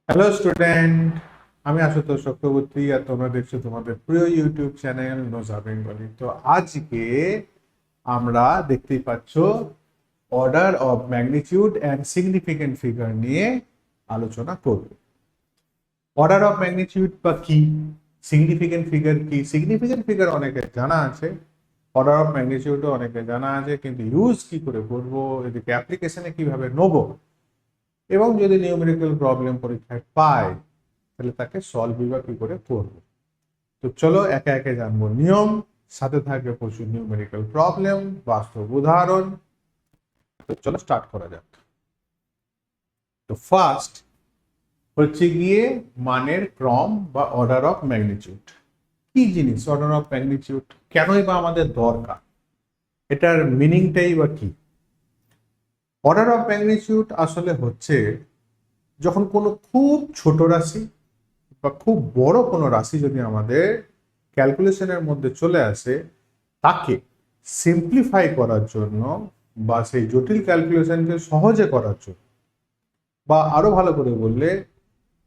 Hello student, আমি আশুতোষ চক্রবর্তী আর তোমরা দেখছো তোমাদের প্রিয় ইউটিউব চ্যানেল নোজা বেঙ্গলি। তো আজকে আমরা দেখতেই পাচ্ছ order of magnitude and significant figure নিয়ে আলোচনা করব। অর্ডার অফ ম্যাগনিটিউড বা কি, সিগনিফিকেন্ট ফিগার কি? সিগনিফিকেন্ট ফিগার অনেকে জানা আছে, অর্ডার অফ ম্যাগনিটিউডও অনেকে জানা আছে, কিন্তু ইউজ কি করে করবো, এদিকে অ্যাপ্লিকেশনে কিভাবে নেবো, এবং যদি নিউমেরিক্যাল প্রবলেম পরীক্ষায় পায় তাহলে তাকে সলভ বা কি করে করবো। তো চলো একে একে জানবো নিয়ম, সাথে থাকবে প্রচুর নিউমেরিক্যাল প্রবলেম, বাস্তব উদাহরণ। তো চলো স্টার্ট করা যাক। তো ফার্স্ট হচ্ছে গিয়ে মানের ক্রম বা অর্ডার অফ ম্যাগনিটিউড। কি জিনিস অর্ডার অফ ম্যাগনিটিউড, কেনই বা আমাদের দরকার, এটার মিনিংটাই বা কি? অর্ডার অফ ম্যাগনিটিউড আসলে হচ্ছে যখন কোনো খুব ছোট রাশি বা খুব বড় কোনো রাশি যদি আমাদের ক্যালকুলেশনের মধ্যে চলে আসে, তাকে সিম্পলিফাই করার জন্য বা সেই জটিল ক্যালকুলেশনকে সহজে করার জন্য, বা আরো ভালো করে বললে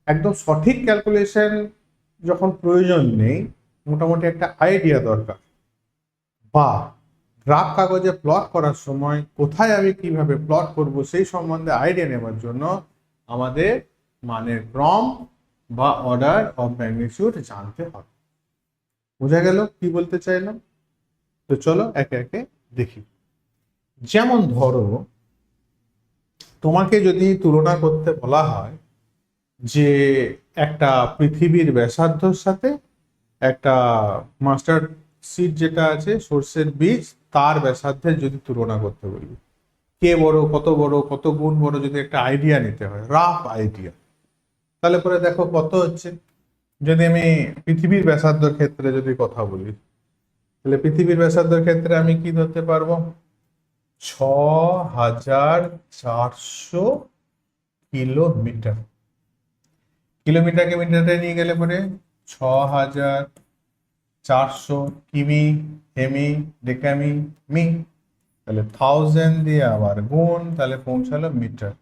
একদম সঠিক ক্যালকুলেশন যখন প্রয়োজন নেই, মোটামুটি একটা আইডিয়া দরকার, বা গ্রাফ কাগজে প্লট করার সময় কোথায় আমি কিভাবে প্লট করব সেই সম্বন্ধে আইডিয়া নেওয়ার জন্য আমাদের মানের ক্রম বা অর্ডার অফ ম্যাগনিটিউড জানতে হবে। বোঝা গেল কি বলতে চাইলাম? তো চলো একে একে দেখি। যেমন ধরো, তোমাকে যদি তুলনা করতে বলা হয় যে একটা পৃথিবীর ব্যাসার্ধর সাথে একটা মাস্টার্ড সিড যেটা আছে সর্ষের বীজ, তার ব্যাসার্ধের যদি তুলনা করতে বলি, কে বড়, কত বড়, কত গুণ বড়, যদি একটা আইডিয়া নিতে হয়, রাফ আইডিয়া, তাহলে পরে দেখো কত হচ্ছে। যদি আমি পৃথিবীর ব্যাসার্ধর ক্ষেত্রে যদি কথা বলি, তাহলে পৃথিবীর ব্যাসার্ধের ক্ষেত্রে আমি কি ধরতে পারবো? 6400 কিলোমিটার। কিলোমিটারকে মিটারে নিয়ে গেলে পরে 6400 কিমি, হেমি, ডেকামি, মি, তাহলে 1000 দিয়ে আবার গুণ, তাহলে পৌঁছালো মিটার।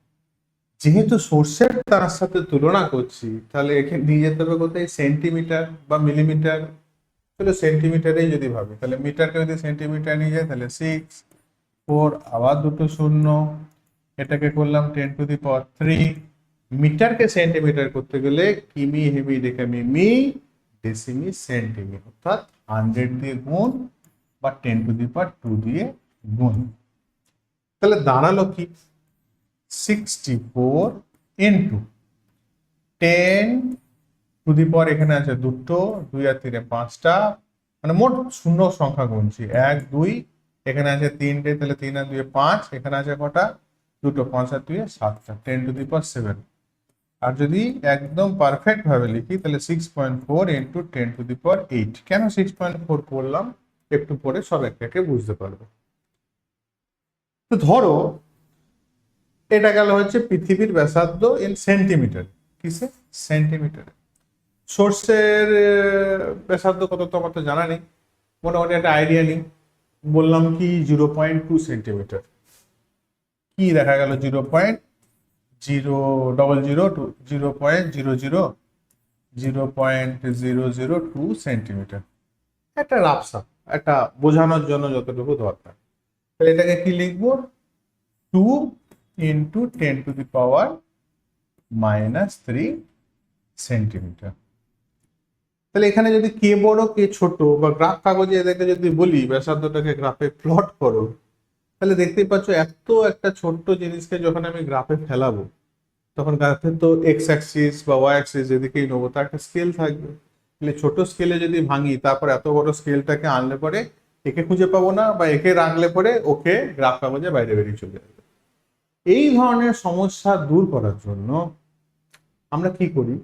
যেহেতু সোর্সের তার সাথে তুলনা করছি, তাহলে এখানে নিয়ে যেতে হবে কোথায়? সেন্টিমিটার বা মিলিমিটার। তাহলে সেন্টিমিটারেই যদি ভাবি, তাহলে মিটারকে যদি সেন্টিমিটার নিয়ে যায় তাহলে 6 4 আবার দুটো শূন্য, এটাকে করলাম 10⁻³ মিটারকে সেন্টিমিটার করতে গেলে কিমি, হেমি, ডেকামি, মি, ডেসিমি, সেন্টিমি, অর্থাৎ 100 দিয়ে গুণ বা 10⁻² দিয়ে গুণ। তাহলে দাঁড়ালো কি? 64 ইন্টু 10⁻, এখানে আছে দুটো, 2 আর 3 5টা, মানে মোট শূন্য সংখ্যা গুনছি, 1 2, এখানে আছে 3টে, তাহলে 3 আর 2 5, এখানে আছে কটা? দুটো, 5 আর 2 7টা, 10⁻7। আর যদি একদম পারফেক্ট ভাবে লিখি তাহলে 6.4 ইন্টু 10⁸ কেন 6.4 করলাম একটু পরে সব একে বুঝতে পারবে। তো ধরো এটা গেল হচ্ছে পৃথিবীর ব্যাসার্ধ ইন সেন্টিমিটার। কিসে? সেন্টিমিটার। সোর্সের ব্যাসার্ধ কত তো আমার তো জানা নেই, মোটামুটি একটা আইডিয়া নিই। বললাম কি 0.2 সেন্টিমিটার। কি দেখা গেল? 0.000 0.002 সেন্টিমিটার। একটা রাফসা, একটা বোঝানোর জন্য যতটুকু দরকার। তাহলে এটাকে কি লিখবো? 2 × 10⁻³ সেন্টিমিটার। তাহলে এখানে যদি কে বড় কে ছোট, বা গ্রাফ কাগজে এদেরকে যদি বলি ব্যাসার্ধটাকে গ্রাফে প্লট করো, তাহলে দেখতেই পাচ্ছ এত একটা ছোট্ট জিনিসকে যখন আমি গ্রাফে ফেলাবো, তখন গ্রাফে তো এক্স অ্যাক্সিস বা ওয়াই অ্যাক্সিস যেদিকেই নেবো তার একটা স্কেল থাকবে। তাহলে ছোট স্কেলে যদি ভাঙি, তারপর এত বড় স্কেলটাকে আনলে পরে একে খুঁজে পাবো না, বা একে রাখলে পরে ওকে গ্রাফ কাগজে বাইরে বেরিয়ে চলে যাবে। এই ধরনের সমস্যা দূর করার জন্য আমরা কি করি?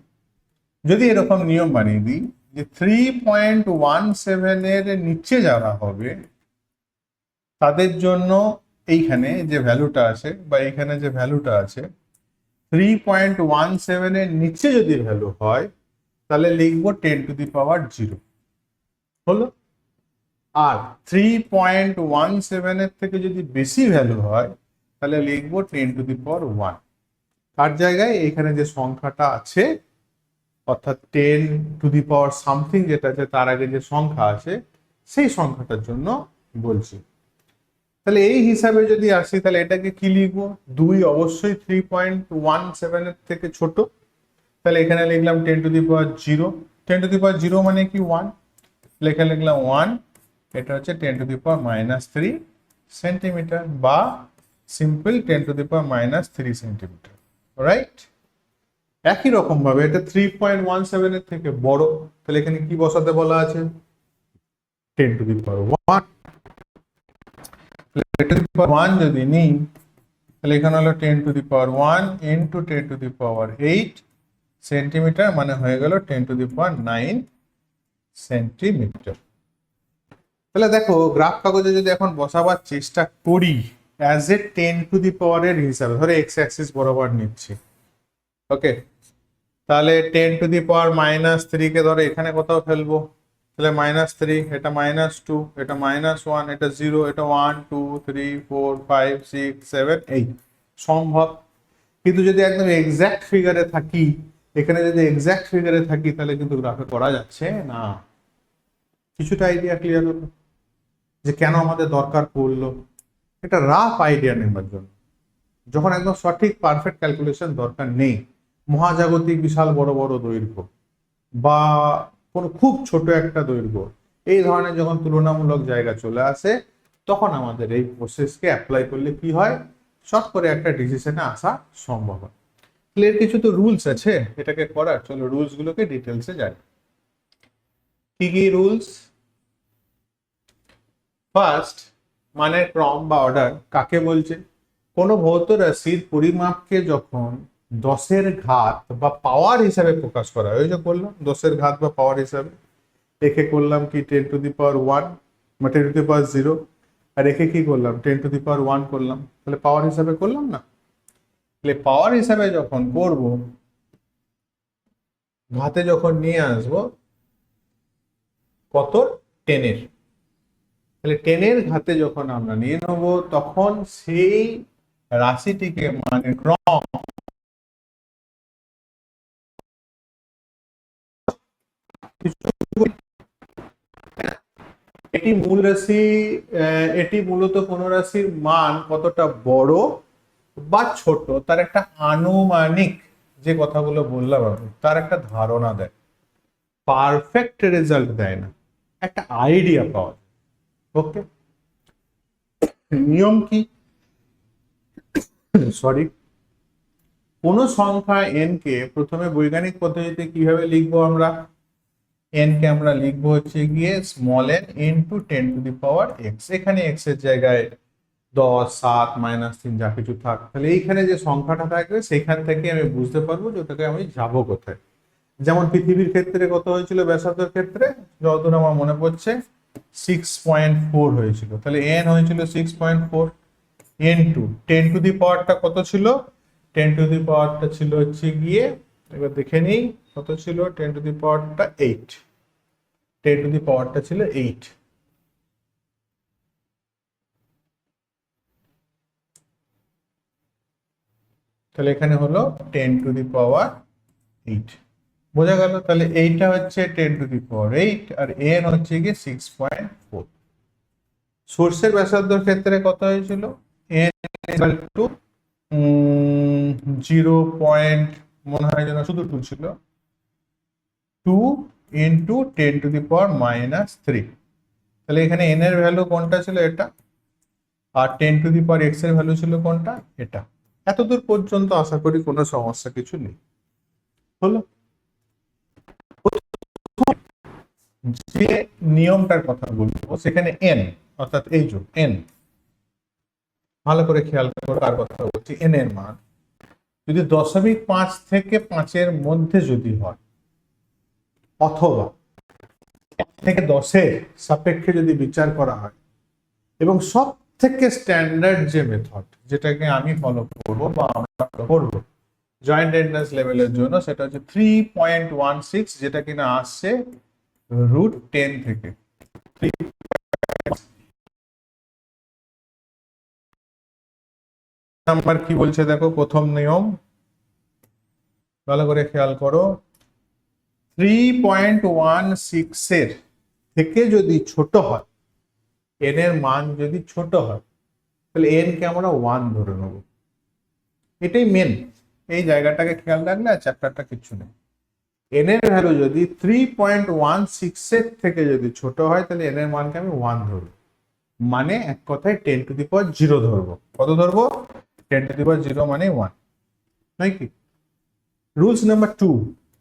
যদি এরকম নিয়ম বানিয়ে দিই যে 3.17 এর নিচে যারা হবে তাদের জন্য এইখানে যে ভ্যালুটা আছে বা এইখানে যে ভ্যালুটা আছে, 3.17 এর নিচে যদি ভ্যালু হয় তাহলে লিখবো 10⁻0 হলো। আর 3.17 এর থেকে যদি বেশি ভ্যালু হয় তাহলে লিখবো 10⁻1। তার জায়গায় এখানে যে সংখ্যাটা আছে অর্থাৎ 10 টু দি পাওয়ার সামথিং যেটা আছে তার আগে যে সংখ্যা আছে সেই সংখ্যাটার জন্য বলছি। তাহলে এই হিসাবে যদি আসি তাহলে এটাকে কি লিখবো, 2 অবশ্যই 3.17 এর থেকে ছোট, তাহলে এখানে লিখলাম 10 to the power 0। 10 to the পাওয়ার 0 মানে কি 1, লেখা লিখলাম 1, এটা হচ্ছে 10 টু দি পাওয়ার -3 সেন্টিমিটার বা simple 10 to the power centimetre, right. একই রকম ভাবে এটা 3.17 এর থেকে বড়, তাহলে এখানে কি বসাতে বলা আছে, 10 to the power 1। 10 to the পাওয়ার 1 যদি নিই তাহলে এখানে হলো 10 to the power 1 into 10 to the power 8 centimetre, মানে হয়ে গেল 10 টু দি পাওয়ার 9 সেন্টিমিটার। তাহলে দেখো গ্রাফ কাগজে যদি এখন বসাবার চেষ্টা করি অ্যাজ এ 10 টু দি পাওয়ার এর হিসাবে, ধরে এক্স অ্যাক্সিস বরাবর নিচ্ছি, ওকে, তাহলে 10 টু দি পাওয়ার-3 কে ধরো এখানে কোথাও ফেলবো, তাহলে -3, এটা -2, এটা -1, এটা 0, এটা 1 2 3 4 5 6 7 8 সম্ভব। কিন্তু যদি একদম এক্সাক্ট ফিগারে থাকি, এখানে যদি এক্সাক্ট ফিগারে থাকি তাহলে কিন্তু গ্রাফে করা যাচ্ছে না। কিছুটা আইডিয়া ক্লিয়ার হলো যে কেন আমাদের দরকার পড়লো, এটা রাফ আইডিয়া নেবার জন্য। যখন একদম সঠিক পারফেক্ট ক্যালকুলেশন দরকার নেই, মহাজাগতিক বিশাল বড় বড় দৈর্ঘ্য বা কোনো খুব ছোট একটা দৈর্ঘ্য, এই ধরনের যখন তুলনামূলক জায়গা চলে আসে তখন আমাদের এই প্রসেসকে অ্যাপ্লাই করলে কি হয়, শর্ট করে একটা ডিসিশনে আসা সম্ভব হয়। এর কিছু তো রুলস আছে এটাকে করার, চলো রুলস গুলোকে ডিটেলসে যাই। কি কি রুলস? ফার্স্ট, মানে ক্রম বা অর্ডার কাকে বলছে, কোনো ভৌত রাশির পরিমাপকে যখন 10-এর ঘাত বা পাওয়ার হিসাবে প্রকাশ করা হয়, ওই যে বললাম 10-এর ঘাত বা পাওয়ার হিসাবে, একে করলাম কি 10 টু দি পাওয়ার 1 বা 10 টু দি পাওয়ার 0, আর একে কি করলাম 10 টু দি পাওয়ার 1 করলাম, তাহলে পাওয়ার হিসাবে করলাম না। তাহলে পাওয়ার হিসাবে যখন করব, ঘাতে যখন নিয়ে আসবো কত, 10-এর, তাহলে 10-এর ঘাতে যখন আমরা নিয়ে নেব তখন সেই রাশিটিকে মানে ক্রম এটি মূল রাশি, এটি মূলত কোন রাশির মান কতটা বড় বা ছোট তার একটা আনুমানিক, যে কথাগুলো বললাম আমি, তার একটা ধারণা দেয়, পারফেক্ট রেজাল্ট দেয় না, একটা আইডিয়া পাওয়া যায়। ওকে, নিয়ম কি, সরি, কোন সংখ্যা n কে প্রথমে বৈজ্ঞানিক পদ্ধতিতে কিভাবে লিখবো আমরা, n কে আমরা লিখবো হচ্ছে গিয়ে small n into 10 to the power x, এখানে x এর জায়গায় 10 7 -3 যা কিছু থাক, তাহলে এইখানে যে সংখ্যাটা থাকবে সেখান থেকে আমি বুঝতে পারবো যে ওটাকে আমি যাবো কোথায়। যেমন পৃথিবীর ক্ষেত্রে কত হয়েছিল, ব্যাসার্ধের ক্ষেত্রে যতদূর আমার মনে পড়ছে 6.4 হয়েছিল, তাহলে n হয়েছিল 6.4 ইন্টু 10 টু দি পাওয়ারটা কত ছিল, 10 টু দি পাওয়ারটা ছিল হচ্ছে গিয়ে, এবার দেখে নিই কত ছিল, 10 টু দি পাওয়ারটা 8, 10 টু দি পাওয়ারটা ছিল 8, তাহলে এখানে হলো 10 টু দি পাওয়ার 8, বোঝা গেল। তাহলে এইটা হচ্ছে 10 to the power 8 R N হচ্ছে গিয়ে 6.4। সোর্সের ব্যাসার্ধের ক্ষেত্রে কত হয়েছিল, এন ইকুয়াল টু 0 পয়েন্ট, মনে হয় যেন শুধু 2 ছিল, 2 ইন্টু 10 টু দি পাওয়ার-3, তাহলে এখানে এন এর ভ্যালু কোনটা ছিল, এটা, আর 10 টু দি পাওয়ার x এর ভ্যালু ছিল কোনটা, এটা। এতদূর পর্যন্ত আশা করি কোনো সমস্যা কিছু নেই, হলো। যে নিয়মটার কথা বলবো সেখানে n, অর্থাৎ এই যে n, ভালো করে খেয়াল করো কার কথা বলছি, n এর মান যদি 0.5 থেকে 5-এর মধ্যে যদি হয়, অথবা 1 থেকে 10-এর সাপেক্ষে যদি বিচার করা হয়, এবং সব থেকে স্ট্যান্ডার্ড যে মেথড যেটাকে আমি ফলো করবো বা আমরা ফলো করবো জয়েন্ট এন্ট্রান্স লেভেলের জন্য, সেটা হচ্ছে 3.16, যেটা কিনা আসছে √10 থেকে। নাম্বার কি বলছে দেখো, প্রথম নিয়ম ভালো করে খেয়াল করো, 3.16 এর থেকে যদি ছোট হয়, n এর মান যদি ছোট হয়, তাহলে n কে আমরা 1 ধরে নেব। এটাই মেন, এই জায়গাটাকে খেয়াল রাখলে আর চ্যাপ্টারটা কিছু নেই। n এর ভ্যালু যদি 3.16 এর থেকে যদি ছোট হয়, তাহলে n এর মানকে আমি 1 ধরবো, মানে এক কথায় 10⁻0 ধরবো। কত ধরবো? 10⁻0 মানে 1, নাকি? রুলস নাম্বার 2,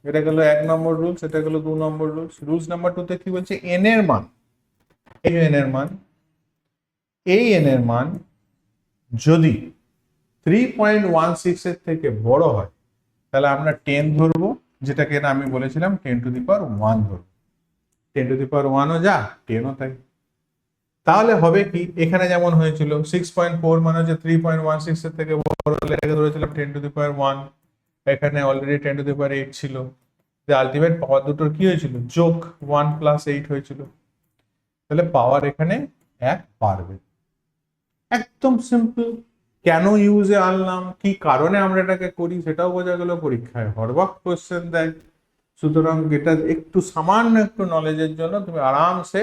এটা গেল 1 নম্বর রুলস, এটা গেল 2 নম্বর রুলস। রুলস নাম্বার 2 তে কি বলছে? n এর মান, এই n এর মান, এই n এর মান যদি 3.16 এর থেকে বড় হয়, তাহলে আমরা 10 ধরবো, যেটাকে না আমি বলেছিলাম 10⁻1 ধরবো। 10⁻1 ও যা, 10 ও তাই। তাহলে হবে কি, এখানে যেমন হয়েছিল 6.4 মানে হচ্ছে 3.16 এর থেকে বড় হলে এটাকে ধরেছিলাম 10⁻1, এখানে অলরেডি 10⁻8 ছিল। যে আলটিমেট পাওয়ার দুটোর কি হয়েছিল? যোগ, 1 + 8 হয়েছিল। তাহলে পাওয়ার এখানে 1 বাড়বে। একদম সিম্পল। কেন ইউজে আনলাম, কি কারণে আমরা এটাকে করি, সেটাও বোঝা গেল। পরীক্ষায় হরবাক কোশ্চেন দেয়, সুতরাং এটা একটু সামান্য একটু নলেজের জন্য তুমি আরামসে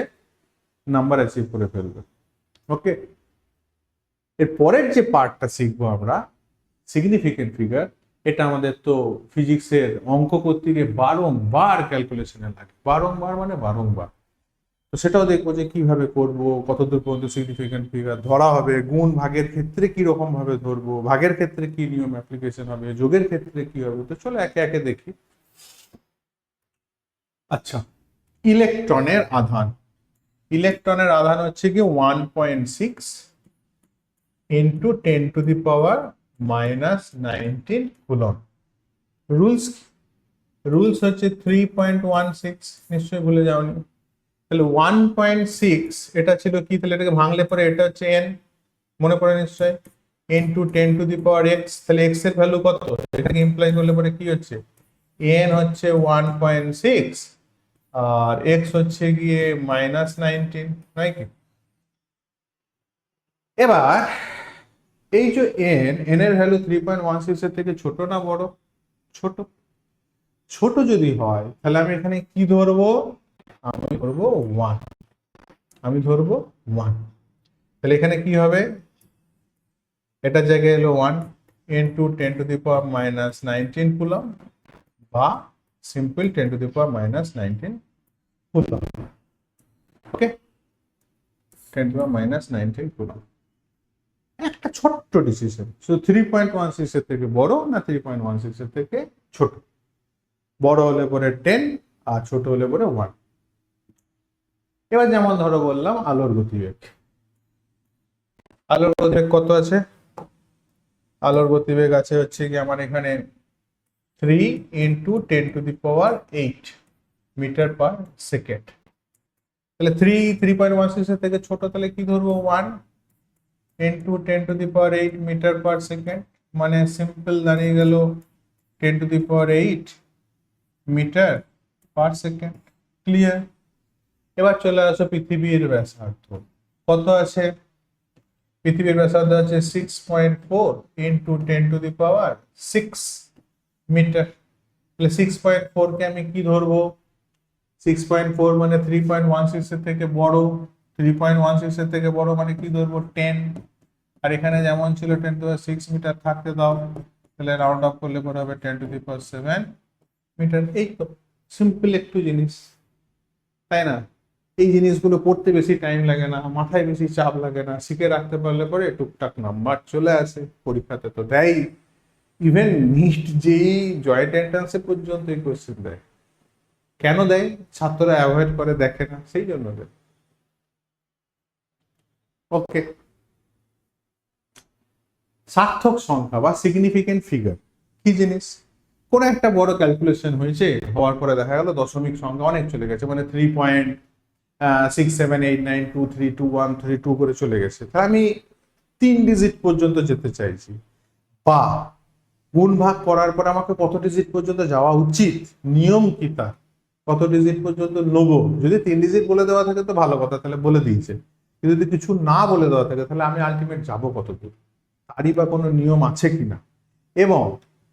নাম্বার অ্যাচিভ করে ফেলবে। ওকে, এর পরের যে পার্টটা শিখবো আমরা, সিগনিফিকেন্ট ফিগার। এটা আমাদের তো ফিজিক্সের অঙ্ক করতে গিয়ে বারংবার ক্যালকুলেশনে লাগে, বারংবার মানে বারংবার। তো সেটাও দেখবো যে কিভাবে করব, কতদূর পর্যন্ত সিগনিফিকেন্ট ফিগার ধরা হবে, গুণ ভাগের ক্ষেত্রে কি রকম ভাবে ধরবো, ভাগের ক্ষেত্রে কি নিয়ম অ্যাপ্লিকেশন হবে, যোগের ক্ষেত্রে কি হবে। তো চলো একে একে দেখি। আচ্ছা, ইলেকট্রনের আধান। ইলেকট্রনের আধান হচ্ছে কি 1.6 ইন্টু 10⁻⁻19 কুলম্ব। রুলস, রুলস হচ্ছে 3.16, নিশ্চয়ই ভুলে যাওনি। তাহলে 1.6 এটা ছিল কি, তাহলে এটাকে ভাঙলে পরে এটা হচ্ছে n, মনে পড়ে নিশ্চয়, ইন্টু 10⁻x। তাহলে x এর ভ্যালু কত, এটাকে ইমপ্লাই করলে পরে কি হচ্ছে, n হচ্ছে 1.6 আর x হচ্ছে গিয়ে -19, নাকি? এবার এই যে n এর ভ্যালু 3.16 এর থেকে ছোট না বড়? ছোট। ছোট যদি হয়, তাহলে আমি এখানে কি ধরবো? আমি ধরবো 1, আমি ধরবো 1। তাহলে এখানে কি হবে, এটার জায়গায় এলো 1 ইন্টু 10⁻⁻19 কুলম্ব, বা সিম্পল 10⁻⁻19 কুলম্ব। ওকে, 10⁻⁻19 কুলম্ব। একটা ছোট্ট ডিসিশন, শুধু 3.16 এর থেকে বড় না 3.16 এর থেকে ছোট। বড় হলে পরে 10 আর ছোট হলে পরে 1। এবার যেমন ধরো বললাম আলোর গতিবেগ। আলোর গতিবেগ কত আছে? আলোর গতিবেগ আছে হচ্ছে কি আমার এখানে 3 ইন্টু 10⁸ মিটার পার সেকেন্ড। তাহলে 3.16 এর থেকে ছোট, তাহলে কি ধরবো? 1 ইন্টু 10⁸ মিটার পার সেকেন্ড, মানে সিম্পল দাঁড়িয়ে গেল 10⁸ মিটার পার সেকেন্ড। ক্লিয়ার? এবার চলে আসো পৃথিবীর ব্যাসার্ধ। কত আছে? পৃথিবীর ব্যাসার্ধ আছে 6.4 ইন্টু 10⁶ মিটার। তাহলে 6.4 কে আমি কি ধরবো? 6.4 মানে 3.16 এর থেকে বড়, 3.16 এর থেকে বড় মানে কি ধরবো? 10। আর এখানে যেমন ছিল 10⁶ মিটার থাকতে দাও, তাহলে রাউন্ড অফ করলে পরে হবে 10�৭ মিটার। এই তো সিম্পল একটু জিনিস, তাই না? এই জিনিসগুলো পড়তে বেশি টাইম লাগে না, মাথায় বেশি চাপ লাগে না, শিখে রাখতে পারলে পরে টুকটাক নাম্বার চলে আসে। পরীক্ষাতে তো দেয়, ইভেন নিট যেই জয়েন্ট এন্ট্রান্সে পর্যন্ত এই কোশ্চেন দেয়। কেন দেয়? ছাত্ররা অ্যাভয়েড করে, দেখে না, সেই জন্য দেয়। ওকে, সার্থক সংখ্যা বা সিগনিফিকেন্ট ফিগার কি জিনিস? কোন একটা বড় ক্যালকুলেশন হয়েছে, হওয়ার পরে দেখা গেল দশমিক সংখ্যা অনেক চলে গেছে, মানে 3.6789232132 করে চলে গেছে, তাহলে আমি 3 ডিজিট পর্যন্ত যেতে চাইছি। বা গুণ ভাগ করার পর আমাকে কত ডিজিট পর্যন্ত যাওয়া উচিত, নিয়ম কি তার, কত ডিজিট পর্যন্ত নেবো? যদি 3 ডিজিট বলে দেওয়া থাকে তো ভালো কথা, তাহলে বলে দিয়েছে। কিন্তু যদি কিছু না বলে দেওয়া থাকে, তাহলে আমি আলটিমেট যাবো কত দূর, তারই বা কোনো নিয়ম আছে কিনা। এবং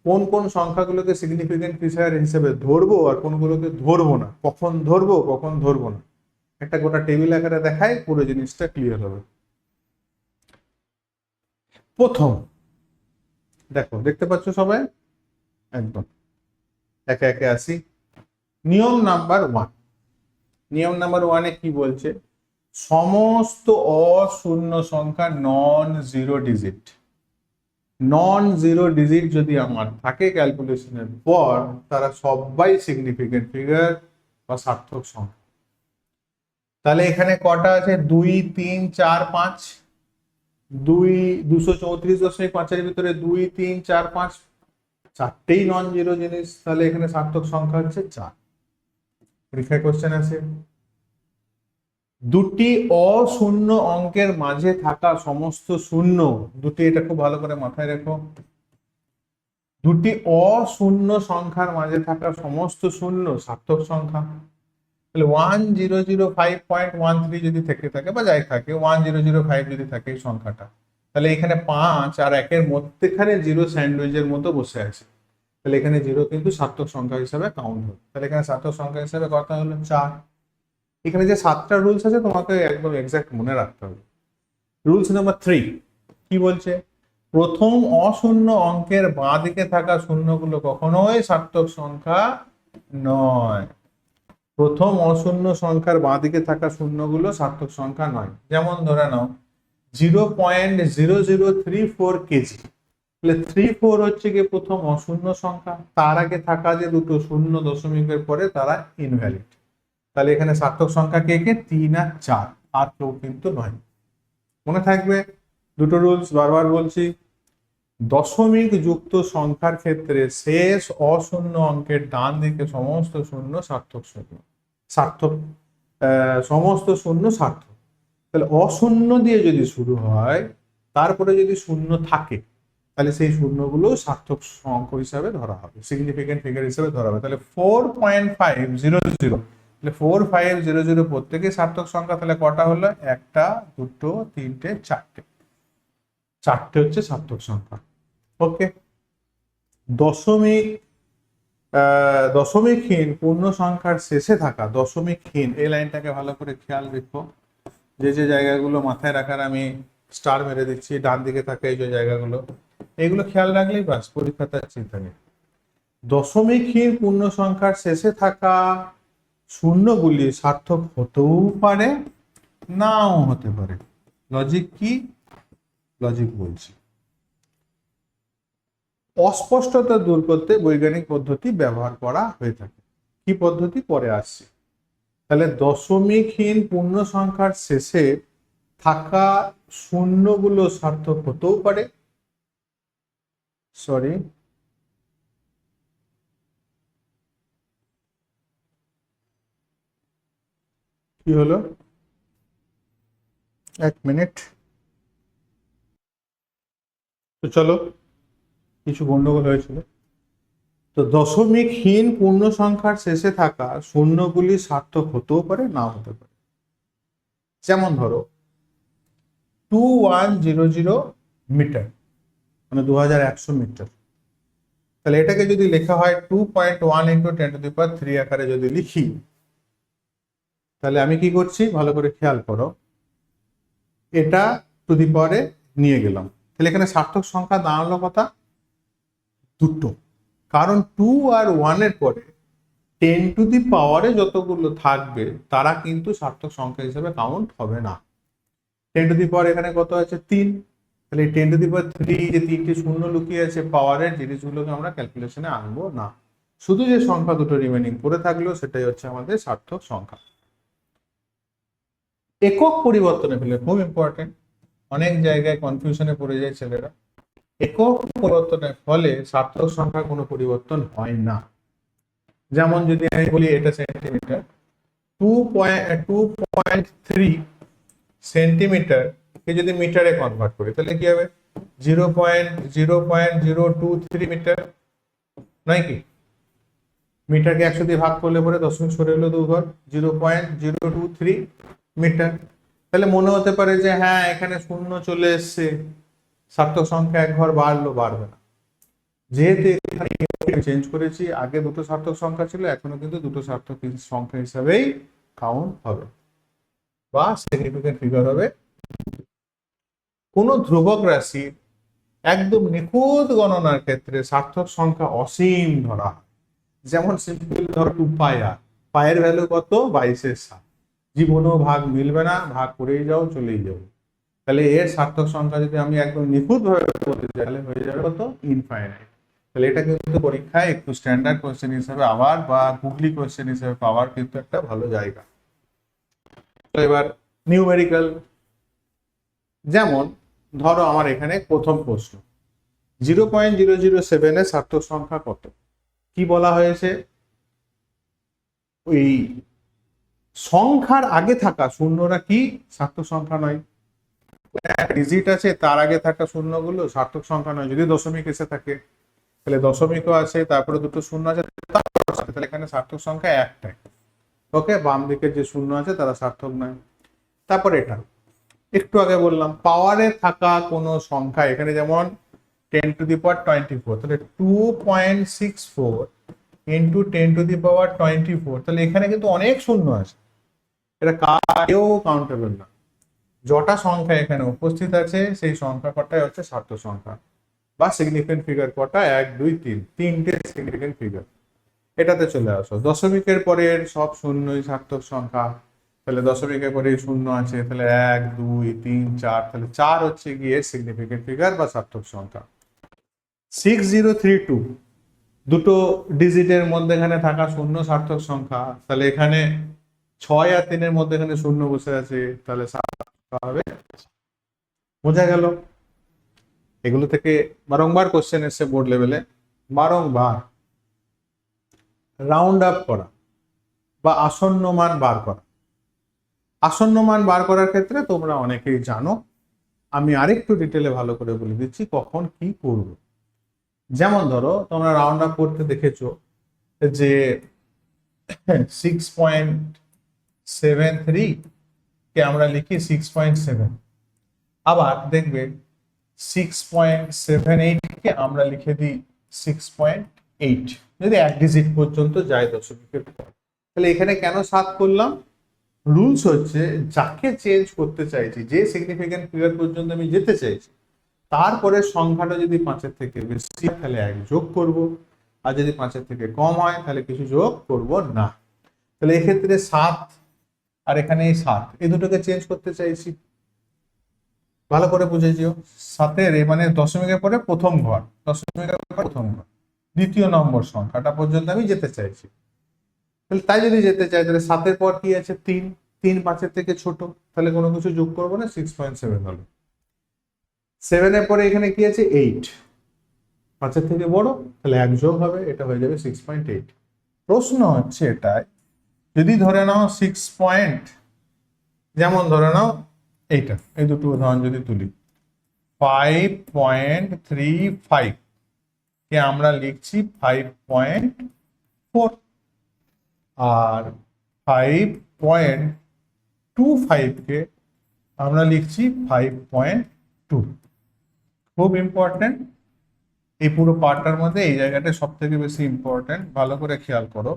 কোন কোন সংখ্যাগুলোকে সিগনিফিকেন্ট ফিচার হিসেবে ধরবো আর কোনগুলোকে ধরবো না, কখন ধরবো কখন ধরবো না, একটা গোটা টেবিল আকারে দেখায়, পুরো জিনিসটা ক্লিয়ার হবে। প্রথম দেখো, দেখতে পাচ্ছ সবাই? একদম একে একে আসি। নিয়ম নাম্বার 1। নিয়ম নাম্বার 1-এ কি বলছে? সমস্ত অশূন্য সংখ্যা non zero digit, non zero digit যদি আমার থাকে ক্যালকুলেশনের পর, তারা সবাই সিগনিফিকেন্ট ফিগার বা সার্থক সংখ্যা। তাহলে এখানে কটা আছে? 2, 3, 4, 5। 234.5-এর ভিতরে 2, 3, 4, 5 চারটেই নন জিরো জিনিস, তাহলে এখানে সার্থক সংখ্যা হচ্ছে 4। পরীক্ষায় কোশ্চেন আছে, দুটি অশূন্য অঙ্কের মাঝে থাকা সমস্ত শূন্য, দুটি, এটা খুব ভালো করে মাথায় রেখো, দুটি অশূন্য সংখ্যার মাঝে থাকা সমস্ত শূন্য সার্থক সংখ্যা। তাহলে 1005.13 যদি থেকে থাকে বা যাই থাকে, 1005 যদি থাকে এই সংখ্যাটা, তাহলে এখানে 5 আর 1-এর মধ্যেখানে জিরো স্যান্ডউইচের মতো বসে আছে, তাহলে এখানে জিরো কিন্তু সার্থক সংখ্যা হিসাবে কাউন্ট হবে। তাহলে এখানে সার্থক সংখ্যা হিসাবে কত হলো? 4। এখানে যে 7টা রুলস আছে তোমাকে একদম এক্সাক্ট মনে রাখতে হবে। রুলস নাম্বার 3 কি বলছে? প্রথম অশূন্য অঙ্কের বাঁ দিকে থাকা শূন্যগুলো কখনোই সার্থক সংখ্যা নয়। প্রথম অশূন্য সংখ্যার বাঁ দিকে থাকা শূন্যগুলো সার্থক সংখ্যা নয়। যেমন ধরে নাও 0.0034 কেজি, তাহলে 34 হচ্ছে কি প্রথম অশূন্য সংখ্যা, তার আগে থাকা যে দুটো শূন্য দশমিকের পরে তারা ইনভ্যালিড। তাহলে এখানে সার্থক সংখ্যা কে কে? 3 আর 4, আর কেউ কিন্তু নয়। মনে থাকবে দুটো রুলস, বারবার বলছি। দশমিক যুক্ত সংখ্যার ক্ষেত্রে শেষ অশূন্য অঙ্কের ডান দিকে সমস্ত শূন্য সার্থক শূন্য, সার্থক সমস্ত শূন্য সার্থক। তাহলে অশূন্য দিয়ে যদি শুরু হয়, তারপরে যদি শূন্য থাকে, তাহলে সেই শূন্যগুলো সার্থক সংখ্যা হিসাবে ধরা হবে, সিগনিফিকেন্ট ফিগার হিসাবে ধরা হবে। তাহলে 4.500, তাহলে 4500 প্রত্যেকে সার্থক সংখ্যা। তাহলে কটা হলো? 1টা, 2টো, 3টে, 4টে, 4টে হচ্ছে সার্থক সংখ্যা। ওকে। দশমিক দশমিকহীন পূর্ণ সংখ্যার শেষে থাকা, দশমিকহীন এই লাইনটাকে ভালো করে খেয়াল রেখো, যে যে জায়গাগুলো মাথায় রাখার আমি স্টার মেরে দিচ্ছি, ডান দিকে থাকে এই যে জায়গাগুলো, এগুলো খেয়াল রাখলেই বাস, পরীক্ষাতে চিন্তা নেই। দশমিকহীন পূর্ণ সংখ্যার শেষে থাকা শূন্যগুলি সার্থক হতেও পারে, নাও হতে পারে। লজিক কি? লজিক বলছি। অস্পষ্টতা দূর করতে বৈজ্ঞানিক পদ্ধতি ব্যবহার করা হয়ে থাকে। কি পদ্ধতি? পরে আসছে। তাহলে দশমিকহীন পূর্ণ সংখ্যার শেষে থাকা শূন্যগুলো সার্থক হতেও পারে, সরি, কি হলো? 1 মিনিট, তো চলো, কিছু গন্ডগোল হয়েছিল। তো দশমিকহীন পূর্ণ সংখ্যার শেষে থাকা শূন্যগুলি সার্থক হতেও পারে, নাও হতে পারে। যেমন ধরো 2100 মিটার, মানে 2100 মিটার। তাহলে এটাকে যদি লেখা হয় 2.1 × 10⁻³ আকারে যদি লিখি, তাহলে আমি কি করছি ভালো করে খেয়াল করো, এটা টু দি পাওয়ারে নিয়ে গেলাম। তাহলে এখানে সার্থক সংখ্যা দাঁড়ালো কথা? দুটো। কারণ 2 আর 1 এর পরে 10 টু দি পাওয়ারে যতগুলো থাকবে তারা কিন্তু সার্থক সংখ্যা হিসেবে কাউন্ট হবে না। 10 টু দি পাওয়ার এখানে কত আছে? 3। তাহলে 10 টু দি পাওয়ার 3, যে 3টে শূন্য লুকিয়ে আছে পাওয়ারের জিনিসগুলোকে আমরা ক্যালকুলেশনে আনবো না। শুধু যে সংখ্যা দুটো রিমেনিং পড়ে থাকলো সেটাই হচ্ছে আমাদের সার্থক সংখ্যা। একক পরিবর্তনে ফেলে, খুব ইম্পর্টেন্ট, অনেক জায়গায় কনফিউশনে পড়ে যায় ছেলেরা। একক পরিবর্তনের ফলে সার্থক সংখ্যার কোনো পরিবর্তন হয় না। যেমন যদি আমি বলি এটা সেন্টিমিটার, 2.3 সেন্টিমিটার কে যদি মিটারে কনভার্ট করি, তাহলে কি হবে? 0.023 মিটার, নয় কি? মিটারকে 100 দিয়ে ভাগ করলে পরে দশমিক সরে এলো 2 ঘর, 0.023 মিটার। তাহলে মনে হতে পারে যে হ্যাঁ এখানে শূন্য চলে এসছে, সার্থক সংখ্যা 1 ঘর বাড়লো, বাড়বে না। যেহেতু এখানে চেঞ্জ করেছি, আগে দুটো সার্থক সংখ্যা ছিল, এখনো কিন্তু দুটো সার্থক সংখ্যা হিসাবেই কাউন্ট হবে বা সিগনিফিকেন্ট ফিগার হবে। কোন ধ্রুবক রাশির একদম নিখুঁত গণনার ক্ষেত্রে সার্থক সংখ্যা অসীম ধরা হয়। যেমন সিম্পল ধরো 2 পাই আর, পায়ের ভ্যালু কত? 22/7। জীবনেও ভাগ মিলবে না, ভাগ করেই যাও, চলেই যাও। তাহলে এর সার্থক সংখ্যা যদি আমি একদম নিখুঁত ভাবে বলতে চাই, তাহলে হয়ে যাবে কত? ইনফাইনাইট। তাহলে এটা কিন্তু পরীক্ষায় একটু স্ট্যান্ডার্ড কোশ্চেন হিসেবে আবার বা গুগলি কোশ্চেন হিসেবে পাওয়ার কিন্তু একটা ভালো জায়গা। তো এবার নিউমেরিক্যাল, যেমন ধরো আমার এখানে প্রথম প্রশ্ন 0.007 এর সার্থক সংখ্যা কত? কি বলা হয়েছে? ওই সংখ্যার আগে থাকা শূন্যরা কি সার্থক সংখ্যা নয়? ডিজিট আছে, তার আগে থাকা শূন্যগুলো সার্থক সংখ্যা নয়। যদি দশমিক এসে থাকে, তাহলে দশমিকও আছে, তারপরে দুটো শূন্য আছে, তাহলে এখানে সার্থক সংখ্যা একটাই। ওকে, বাম দিকের যে শূন্য আছে তারা সার্থক নয়। তারপর এটা একটু আগে বললাম, পাওয়ারে থাকা কোনো সংখ্যা, এখানে যেমন 10^24, তাহলে 2.64 ইন্টু 10^24, তাহলে এখানে কিন্তু অনেক শূন্য আছে, এটা কারেও কাউন্টেবল না। যটা সংখ্যা এখানে উপস্থিত আছে সেই সংখ্যা কটাই হচ্ছে সার্থক সংখ্যা বা সিগনিফিকেন্ট ফিগার। কটা? 1, 2, 3, তিনটে সিগনিফিকেন্ট ফিগার। এটাতে চলে আসো, দশমিকের পরের সব শূন্যই সার্থক সংখ্যা, তাহলে দশমিকের পরে শূন্য আছে, তাহলে 1, 2, 3, 4, তাহলে 4 হচ্ছে গিয়ে সিগনিফিকেন্ট ফিগার বা সার্থক সংখ্যা। 6032, দুটো ডিজিটের মধ্যেখানে থাকা শূন্য সার্থক সংখ্যা, তাহলে এখানে 6 আর 3 এর মধ্যেখানে শূন্য বসে আছে, তাহলে সার্থক হবে। বোঝা গেল? এগুলো থেকে বারংবার কোশ্চেন এসছে বোর্ড লেভেলে, বারংবার রাউন্ড আপ করা বা আসন্ন মান বার করা। আসন্ন মান বার করার ক্ষেত্রে তোমরা অনেকেই জানো, আমি আরেকটু ডিটেলে ভালো করে বলে দিচ্ছি কখন কি করব। যেমন ধরো তোমরা রাউন্ড আপ করতে দেখেছো যে 6.73 কে আমরা লিখি 6.7, আবার দেখবে 6.78 কে আমরা লিখে দিই 6.8, যদি এক ডিজিট পর্যন্ত যায় দশমিকের পর। তাহলে এখানে কেন 7 করলাম? রুলস হচ্ছে যাকে চেঞ্জ করতে চাইছি, যে সিগনিফিকেন্ট ফিগার পর্যন্ত আমি যেতে চাইছি, তারপরে সংখ্যাটা যদি 5-এর থেকে বেশি হয় তাহলে 1 যোগ করব, আর যদি 5-এর থেকে কম হয় তাহলে কিছু যোগ করব না। তাহলে এক্ষেত্রে 7 আর এখানে এই 7, এই দুটোকে চেঞ্জ করতে চাইছি। ভালো করে বুঝেছিও, 7-এর মানে দশমিকের পরে প্রথম ঘর, দশমিকের পরে প্রথম ঘর, দ্বিতীয় নম্বর সংখ্যাটা পর্যন্ত আমি যেতে চাইছি। তাহলে তাই যদি যেতে চাই, তাহলে 7-এর পর কি আছে? 3, 3 5-এর থেকে ছোট, তাহলে কোনো কিছু যোগ করবো না, 6.7 হলো। 7-এর পরে এখানে কি আছে? 8, 5-এর থেকে বড়, তাহলে 1 যোগ হবে, এটা হয়ে যাবে 6.8। প্রশ্ন হচ্ছে এটাই, যদি ধরে নাও 6 পয়েন্ট, যেমন ধরে নাও এইটা, এই দুটো উদাহরণ যদি তুলি, 5.35 কে আমরা লিখছি 5.4, আর 5.25 কে আমরা লিখছি 5.2। খুব ইম্পর্টেন্ট, এই পুরো পার্টটার মধ্যে এই জায়গাটা সব থেকে বেশি ইম্পর্টেন্ট, ভালো করে খেয়াল করো।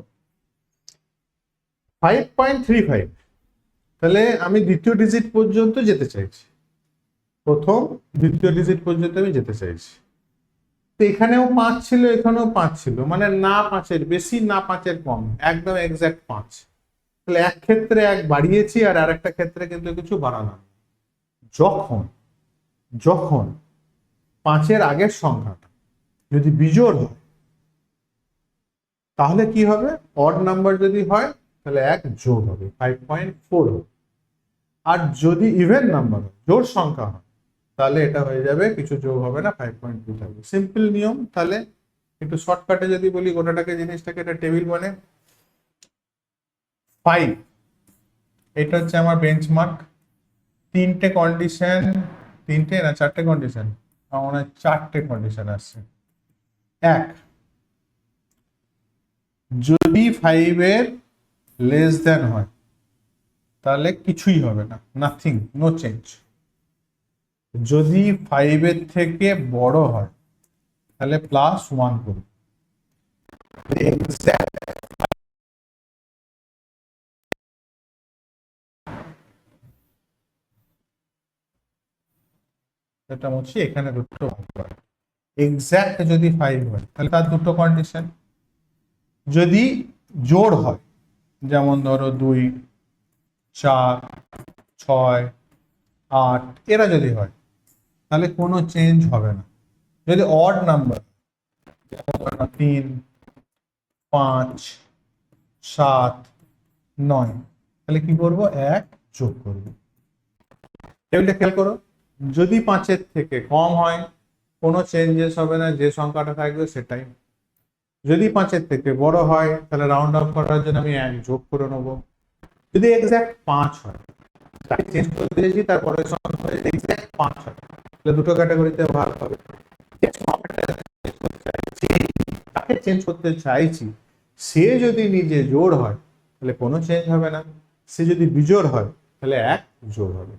5.35, তাহলে আমি দ্বিতীয় ডিজিট পর্যন্ত যেতে চাইছি, প্রথম দ্বিতীয় ডিজিট পর্যন্ত আমি যেতে চাইছি। তো এখানেও 5 ছিল, এখানেও 5 ছিল, মানে না 5-এর বেশি না 5-এর কম, একদম এক্সাক্ট 5। তাহলে এক ক্ষেত্রে 1 বাড়িয়েছি আর আরেকটা ক্ষেত্রে কিন্তু কিছু বাড়ানো। যখন যখন 5-এর আগের সংখ্যাটা যদি বিজোড় হয় তাহলে কি হবে? অড নাম্বার যদি হয় তাহলে 1 যোগ হবে, 5.4 হবে। আর যদি ইভেন নাম্বার হয়, জোড় সংখ্যা হয়, তাহলে এটা হয়ে যাবে, কিছু যোগ হবে না, 5.2 থাকবে। সিম্পল নিয়ম। তাহলে একটু শর্টকাটে যদি বলি গোটাটাকে, জিনিসটাকে, এটা টেবিল বনে 5, এটা হচ্ছে আমার বেঞ্চমার্ক। তিনটে কন্ডিশন, তিনটে না 4টে কন্ডিশন, আমার 4টে কন্ডিশন আসছে। 1, যদি 5-এর লেস দেন হয় তাহলে কিছুই হবে না, নাথিং, নো চেঞ্জ। যদি 5-এর থেকে বড় হয় তাহলে +1 করব। এক্সাক্ট এটা হচ্ছে এখানে দুটো এক্সাক্ট যদি 5 হয় তাহলে তার দুটো কন্ডিশন, যদি জোড় হয় যেমন ধরো 2, 4, 6, 8 এরা যদি হয় তাহলে কোনো চেঞ্জ হবে না। যদি অড নাম্বার 3, 5, 7, 9 তাহলে কি করব, 1 যোগ করব। টেবিলটা খেয়াল করো, যদি 5-এর থেকে কম হয় কোনো চেঞ্জেস হবে না, যে সংখ্যাটা থাকবে সেটাই। যদি 5-এর থেকে বড় হয় তাহলে রাউন্ড অফ করার জন্য আমি 1 যোগ করে নেব। যদি এক্সাক্ট 5 হয়, তাকে চেঞ্জ করে দিয়েছি, তারপরে সংখ্যা এক্সাক্ট 5 হয়, তাহলে দুটো ক্যাটাগরিতে ভাগ হবে। তাকে চেঞ্জ করতে চাইছি, সে যদি নিজে জোড় হয় তাহলে কোনো চেঞ্জ হবে না, সে যদি বিজোড় হয় তাহলে 1 যোগ হবে।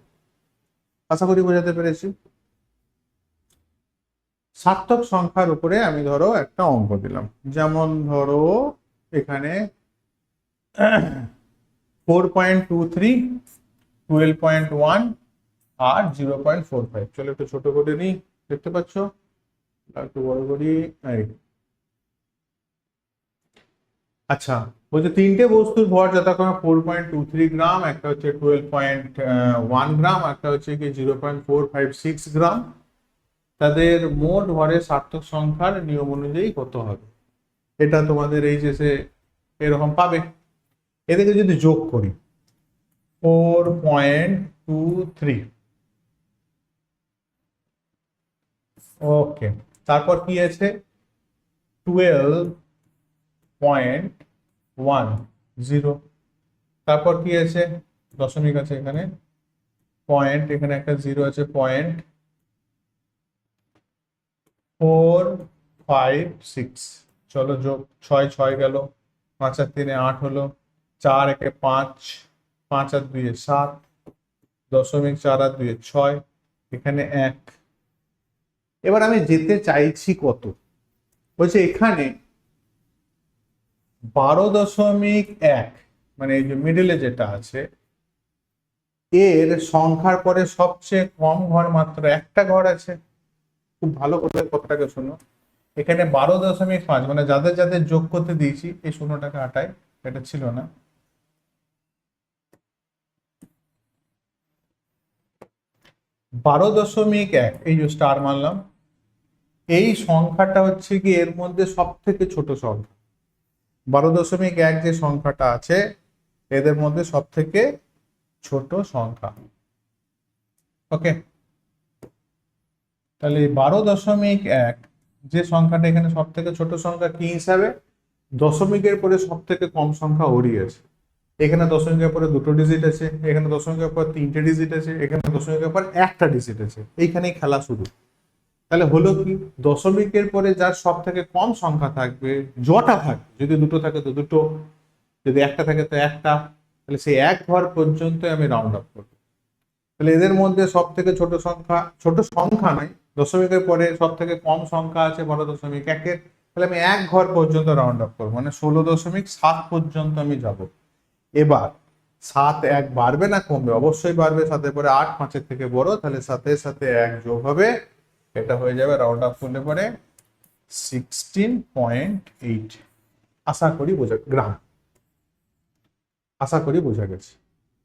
আশা করি বোঝাতে পেরেছি। সার্থক সংখ্যার উপরে আমি ধরো একটা অঙ্ক দিলাম, যেমন ধরো এখানে 4.23, 12.1 আর 0.45। চলো একটু ছোট করে নিই, দেখতে পাচ্ছ, একটু বড় করি। আচ্ছা, বলছে তিনটে বস্তুর ভর যথাক্রমে 4.23 গ্রাম, একটা হচ্ছে 12.1 গ্রাম, একটা হচ্ছে কি 0.456 গ্রাম, তাদের মোট ভরের সার্থক সংখ্যার নিয়ম অনুযায়ী কত হবে। এটা তোমাদের এইচএসে এরকম পাবে। এদেরকে যদি যোগ করি 4.23, ওকে, তারপর কি আছে 12.10, তারপর কি আছে দশমিক আছে এখানে, পয়েন্ট, এখানে একটা 0 আছে, 0.456। চলো যোগ, 6 6 গেল, 5 আর 3 8 হলো, 4 1 5, 5 আর 2 7, দশমিক 4 আর 2 6, এখানে 1। এবার আমি যেতে চাইছি কত, বলছে এখানে 12.1, মানে এই যে মিডলে যেটা আছে এর সংখ্যার পরে সবচেয়ে কম ঘর মাত্র একটা ঘর আছে। খুব ভালো করে কথাটাকে শোনো, এখানে 12.5, মানে যাদের যাদের যোগ করতে দিয়েছি এই শূন্যটাকে হাঁটায়, এটা ছিল না, 12.1 এই যে স্টার মারলাম, এই সংখ্যাটা হচ্ছে কি এর মধ্যে সব থেকে ছোট সংখ্যা। 12.1 যে সংখ্যাটা আছে এদের মধ্যে সব থেকে ছোট সংখ্যা। ওকে, তাহলে 12.1 যে সংখ্যাটা এখানে সব থেকে ছোট সংখ্যা কি হিসাবে, দশমিকের পরে সব থেকে কম সংখ্যা ওরই আছে। এখানে দশমিকের পরে দুটো ডিজিট আছে, এখানে দশমিকের পর তিনটে ডিজিট আছে, এখানে দশমিকের পর একটা ডিজিট আছে, এইখানেই খেলা শুরু। তাহলে হলো কি, দশমিকের পরে যার সব থেকে কম সংখ্যা থাকবে, জটা থাকবে, যদি দুটো থাকে তো দুটো, যদি একটা থাকে তো একটা, তাহলে সেই 1 ঘর পর্যন্ত আমি রাউন্ড আপ করবো। তাহলে এদের মধ্যে সব থেকে ছোট সংখ্যা, ছোট সংখ্যা নয়, দশমিকের পরে সব থেকে কম সংখ্যা আছে 12.1-এর, তাহলে আমি 1 ঘর পর্যন্ত রাউন্ড আপ করবো, মানে 16.7 পর্যন্ত আমি যাব। এবার 7 1 বাড়বে না কমবে, অবশ্যই বাড়বে, সাথে পরে 8 5-এর থেকে বড়, তাহলে সাথে সাথে 1 যোগ হবে, এটা হয়ে যাবে রাউন্ড আপ করলে পরে 16.8। আশা করি বোঝা গ্রাম, আশা করি বোঝা গেছে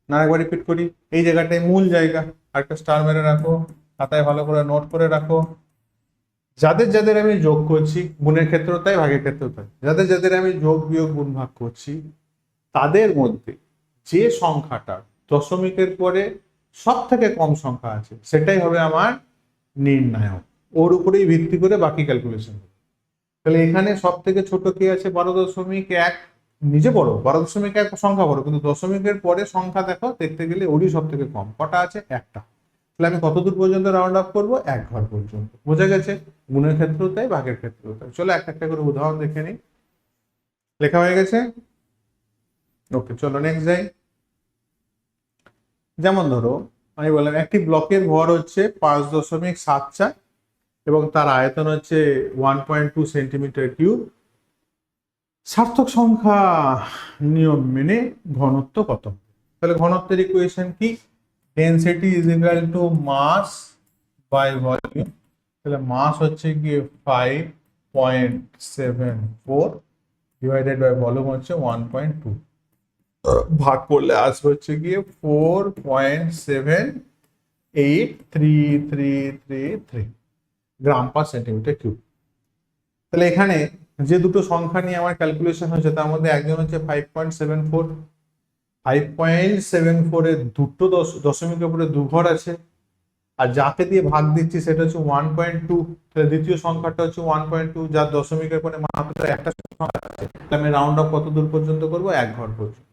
না। একবার রিপিট করি, এই জায়গাটাই মূল জায়গা, একটা স্টার মেরে রাখো, খাতায় ভালো করে নোট করে রাখো। যাদের যাদের আমি যোগ করছি, গুণের ক্ষেত্রেও তাই, ভাগের ক্ষেত্রেও তাই, যাদের যাদের আমি যোগ বিয়োগ গুণ ভাগ করছি, তাদের মধ্যে যে সংখ্যাটা দশমিকের পরে সব থেকে কম সংখ্যা আছে সেটাই হবে আমার নির্ণায়ক, ওর উপরেই ভিত্তি করে বাকি ক্যালকুলেশন হবে। তাহলে এখানে সব থেকে ছোট কি আছে 12.1, নিজে বড় 12.1 সংখ্যা বড়, কিন্তু দশমিকের পরে সংখ্যা দেখো দেখতে গেলে ওরই সব থেকে কম, কটা আছে একটা। তাহলে আমি কত দূর পর্যন্ত রাউন্ড আপ করবো, 1 ঘর পর্যন্ত। বোঝা গেছে, গুণের ক্ষেত্রেও তাই, ভাগের ক্ষেত্রেও তাই। চলো একটা একটা করে উদাহরণ দেখে নিই। লেখা হয়ে গেছে, ওকে, চলো নেক্সট যাই। যেমন ধরো আমি বললাম একটি ব্লকের ভর হচ্ছে 5.74, এবং তার আয়তন হচ্ছে 1.2 সেন্টিমিটার কিউব। সার্থক সংখ্যা নিয়ম মেনে ঘনত্ব কত? তাহলে ঘনত্বের ইকুয়েশন কি? Density is equal to mass by volume. তাহলে মাস হচ্ছে গিয়ে 5.74 ডিভাইডেড বাই ভলিউম হচ্ছে 1.2, ভাগ করলে আসবে হচ্ছে গিয়ে 4.783333 গ্রাম পার সেন্টিমিটার কিউব। তাহলে এখানে যে দুটো সংখ্যা নিয়ে আমার ক্যালকুলেশন হচ্ছে তার মধ্যে একজন হচ্ছে 5.74, 5.74 এর দুটো দশমিকের উপরে দু ঘর আছে, আর যাকে দিয়ে ভাগ দিচ্ছি সেটা হচ্ছে 1.2। তাহলে দ্বিতীয় সংখ্যাটা হচ্ছে 1.2, যার দশমিকের পরে মাত্র একটা সংখ্যা আছে। আমি রাউন্ড অফ কত দূর পর্যন্ত করব? এক ঘর পর্যন্ত,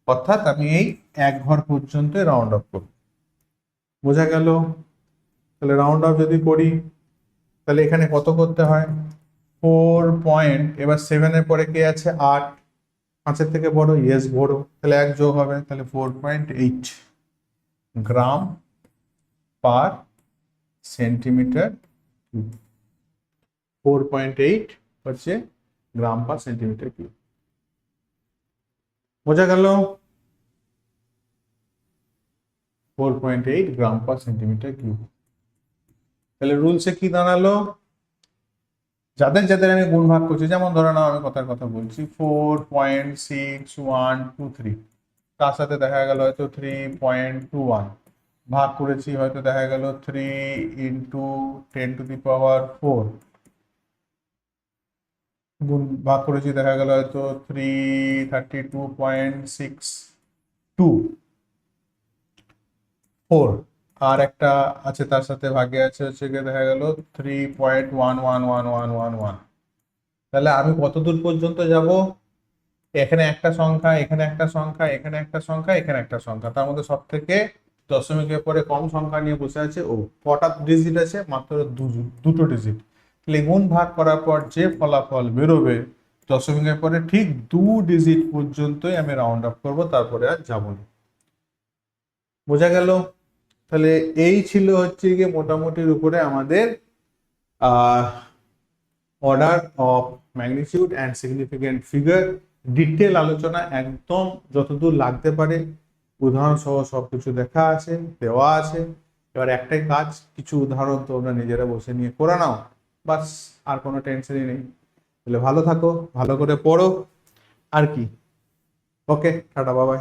অর্থাৎ আমি এই এক ঘর পর্যন্ত রাউন্ড অফ করব। বোঝা গেল? তাহলে রাউন্ড অফ যদি করি তাহলে এখানে কত করতে হয়? 4 পয়েন্ট, এবার 7 এর পরে কে আছে? 8, 5 থেকে বড়? ইয়েস বড়, তাহলে এক যোগ হবে, তাহলে 4.8 গ্রাম পার সেন্টিমিটার কিউব। 4.8 হচ্ছে গ্রাম পার সেন্টিমিটার কিউব। বোঝা গেল? 4.8 গ্রাম পার সেন্টিমিটার কিউব। তাহলে রুলসে কি দাঁড়ালো? যাদের যাদের আমি গুণ ভাগ করছি, যেমন ধরে নাও আমি কথার কথা বলছি 4.6123, তার সাথে দেখা গেল হয়তো 3.21 ভাগ করেছি, হয়তো দেখা গেল 3 ইন্টু 10⁴ গুণ ভাগ করেছি, দেখা গেল হয়তো 332.62 আর একটা আছে তার সাথে ভাগে আছে হচ্ছে গিয়ে দেখা গেল 3.111111। তাহলে আমি কত দূর পর্যন্ত যাব? এখানে একটা সংখ্যা, এখানে একটা সংখ্যা, এখানে একটা সংখ্যা, এখানে একটা সংখ্যা, তার মধ্যে সব থেকে দশমিকের পরে কম সংখ্যা নিয়ে বসে আছে ও। কটা ডিজিট আছে? মাত্র দুটো ডিজিট। তাহলে গুণ ভাগ করার পর যে ফলাফল বেরোবে দশমিকের পরে ঠিক 2 ডিজিট পর্যন্তই আমি রাউন্ড আপ করবো, তারপরে আর যাবো না। বোঝা গেল? তাহলে এই ছিল হচ্ছে গিয়ে মোটামুটির উপরে আমাদের order of magnitude and significant figure detail আলোচনা, একদম যতদূর লাগতে পারে উদাহরণ সহ সবকিছু দেখা আছে, দেওয়া আছে। এবার একটাই কাজ, কিছু উদাহরণ তোমরা নিজেরা বসে নিয়ে করে নাও, বাস, আর কোনো টেনশনই নেই। তাহলে ভালো থাকো, ভালো করে পড়ো, আর কি। ওকে, টাটা, বাবাই।